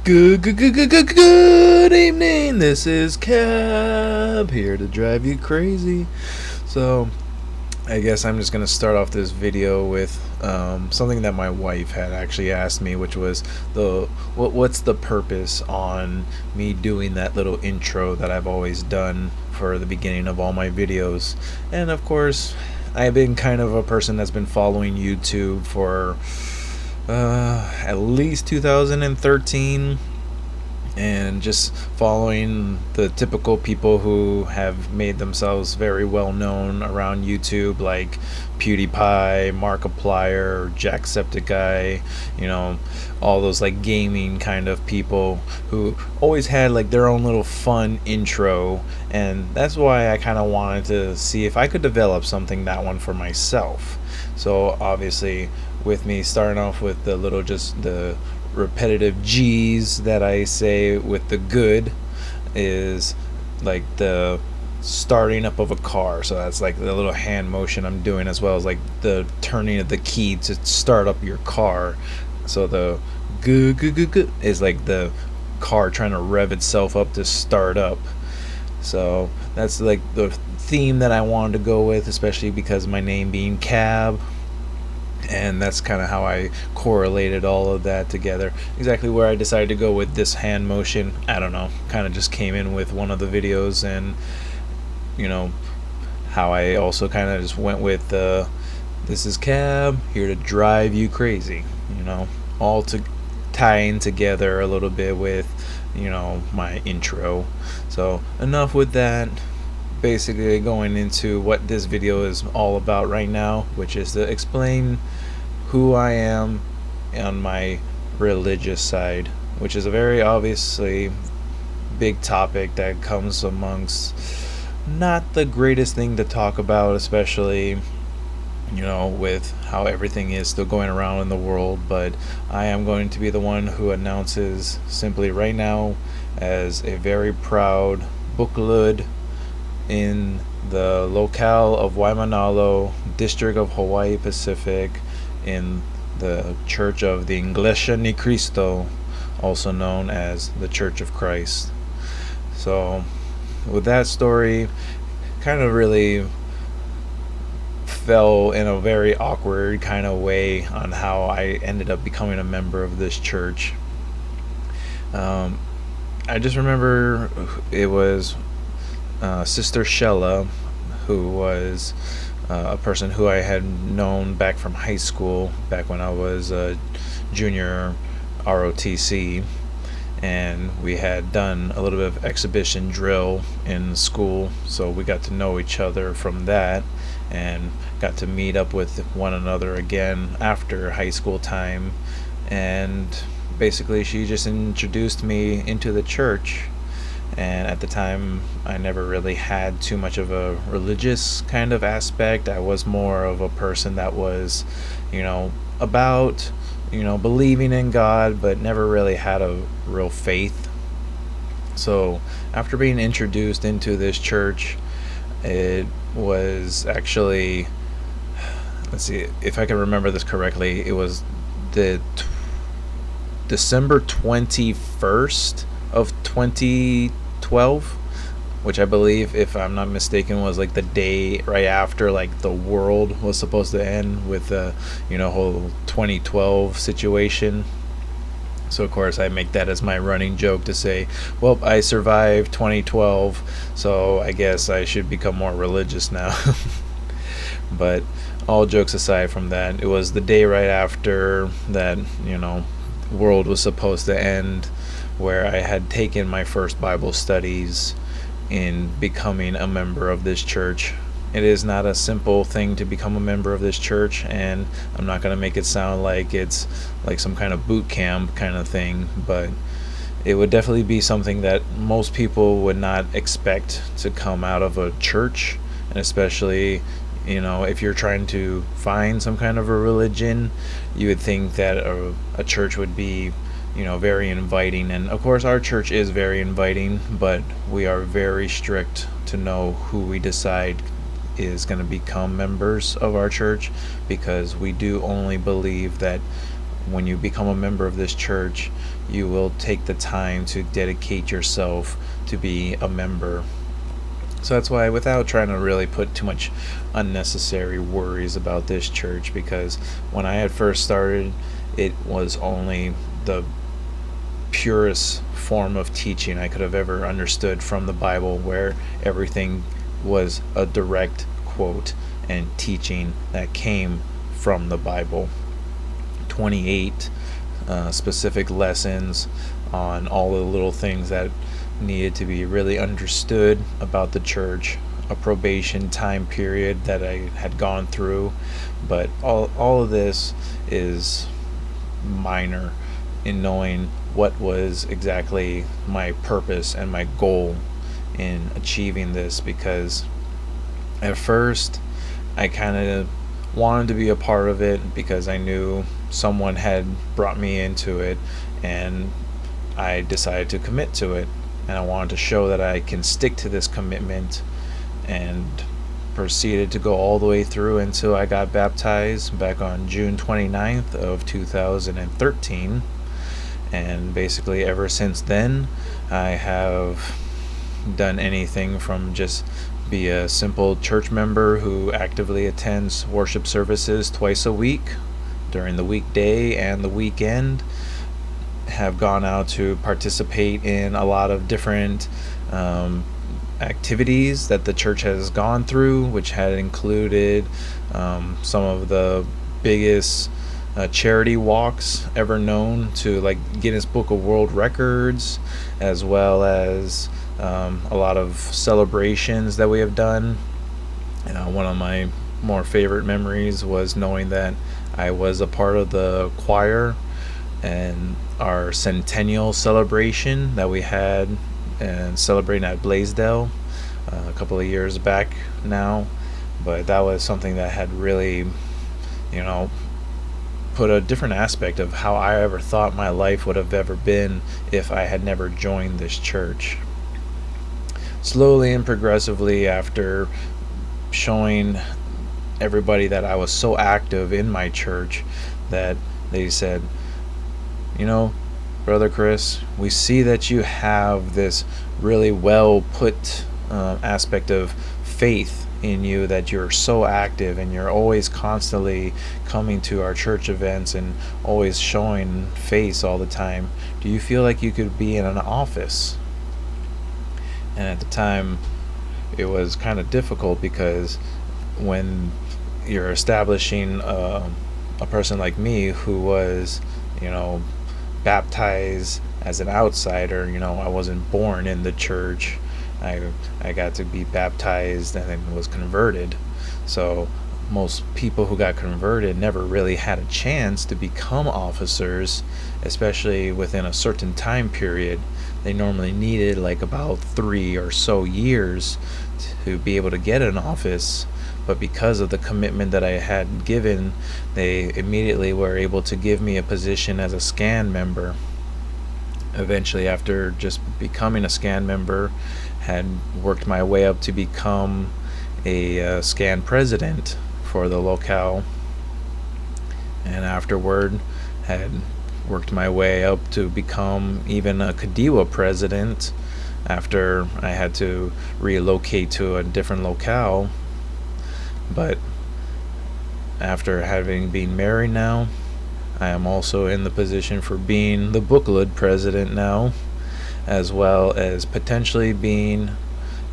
Good evening. This is Cab here to drive you crazy. So, I guess I'm just gonna start off this video with something that my wife had actually asked me, which was what's the purpose on me doing that little intro that I've always done for the beginning of all my videos. And of course, I've been kind of a person that's been following YouTube for at least 2013, and just following the typical people who have made themselves very well known around YouTube, like PewDiePie, Markiplier, Jacksepticeye, all those like gaming kind of people who always had like their own little fun intro. And that's why I kind of wanted to see if I could develop something that one for myself. So obviously, with me starting off with just the repetitive G's that I say with the good, is like the starting up of a car. So that's like the little hand motion I'm doing, as well as like the turning of the key to start up your car. So the good is like the car trying to rev itself up to start up. So that's like the theme that I wanted to go with, especially because my name being Cab. And that's kind of how I correlated all of that together. Exactly where I decided to go with this hand motion, I don't know. Kind of just came in with one of the videos, and how I also kind of just went with this is Cab here to drive you crazy. All to tying together a little bit with my intro. So enough with that. Basically going into what this video is all about right now, which is to explain who I am on my religious side, which is a very obviously big topic that comes amongst not the greatest thing to talk about, especially with how everything is still going around in the world. But I am going to be the one who announces simply right now, as a very proud Buklod in the locale of Waimanalo, district of Hawaii Pacific, in the Church of the Iglesia ni Cristo, also known as the Church of Christ. So with that story, kind of really fell in a very awkward kind of way on how I ended up becoming a member of this church. I just remember it was Sister Shella, who was a person who I had known back from high school, back when I was a junior ROTC, and we had done a little bit of exhibition drill in school, so we got to know each other from that, and got to meet up with one another again after high school time. And basically she just introduced me into the church. And at the time, I never really had too much of a religious kind of aspect. I was more of a person that was, about, believing in God, but never really had a real faith. So after being introduced into this church, it was actually, let's see if I can remember this correctly, it was the December 21st of 2012, which I believe, if I'm not mistaken, was like the day right after like the world was supposed to end with the whole 2012 situation. So of course I make that as my running joke to say, well, I survived 2012, so I guess I should become more religious now. But all jokes aside from that, it was the day right after that world was supposed to end, where I had taken my first Bible studies in becoming a member of this church. It is not a simple thing to become a member of this church, and I'm not going to make it sound like it's like some kind of boot camp kind of thing, but it would definitely be something that most people would not expect to come out of a church. And especially if you're trying to find some kind of a religion, you would think that a church would be very inviting. And of course our church is very inviting, but we are very strict to know who we decide is going to become members of our church, because we do only believe that when you become a member of this church, you will take the time to dedicate yourself to be a member. So that's why, without trying to really put too much unnecessary worries about this church, because when I had first started, it was only the purest form of teaching I could have ever understood from the Bible, where everything was a direct quote and teaching that came from the Bible. 28 specific lessons on all the little things that needed to be really understood about the church, a probation time period that I had gone through. But all of this is minor in knowing what was exactly my purpose and my goal in achieving this, because at first I kind of wanted to be a part of it because I knew someone had brought me into it, and I decided to commit to it, and I wanted to show that I can stick to this commitment, and proceeded to go all the way through until I got baptized back on June 29th of 2013. And basically ever since then, I have done anything from just be a simple church member who actively attends worship services twice a week during the weekday and the weekend, have gone out to participate in a lot of different activities that the church has gone through, which had included some of the biggest charity walks ever known to, like Guinness Book of World Records, as well as a lot of celebrations that we have done. One of my more favorite memories was knowing that I was a part of the choir and our centennial celebration that we had and celebrating at Blaisdell a couple of years back now. But that was something that had really, put a different aspect of how I ever thought my life would have ever been if I had never joined this church. Slowly and progressively, after showing everybody that I was so active in my church, that they said, Brother Chris, we see that you have this really well put aspect of faith in you, that you're so active and you're always constantly coming to our church events and always showing face all the time. Do you feel like you could be in an office? And at the time, it was kind of difficult, because when you're establishing a person like me who was, baptized as an outsider, I wasn't born in the church. I got to be baptized and then was converted. So most people who got converted never really had a chance to become officers, especially within a certain time period. They normally needed like about 3 or so years to be able to get an office. But because of the commitment that I had given, they immediately were able to give me a position as a scan member. Eventually, after just becoming a scan member, had worked my way up to become a scan president for the locale, and afterward had worked my way up to become even a Kadiwa president after I had to relocate to a different locale. But after having been married now, I am also in the position for being the Buklod President now, as well as potentially being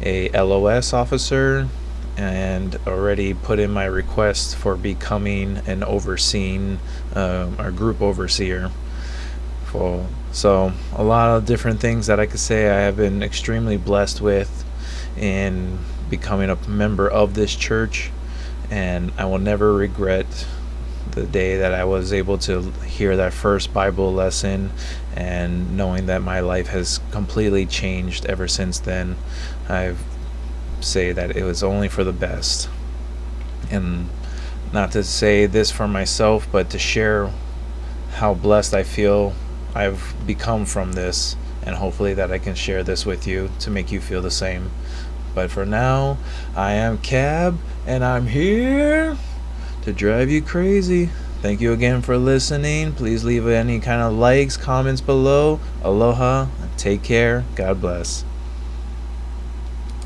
a LOS officer, and already put in my request for becoming an overseeing, or group overseer. So a lot of different things that I could say I have been extremely blessed with in becoming a member of this church, and I will never regret the day that I was able to hear that first Bible lesson, and knowing that my life has completely changed ever since then. I say that it was only for the best. And not to say this for myself, but to share how blessed I feel I've become from this, and hopefully that I can share this with you to make you feel the same. But for now, I am Cab, and I'm here to drive you crazy. Thank you again for listening. Please leave any kind of likes, comments below. Aloha. Take care. God bless.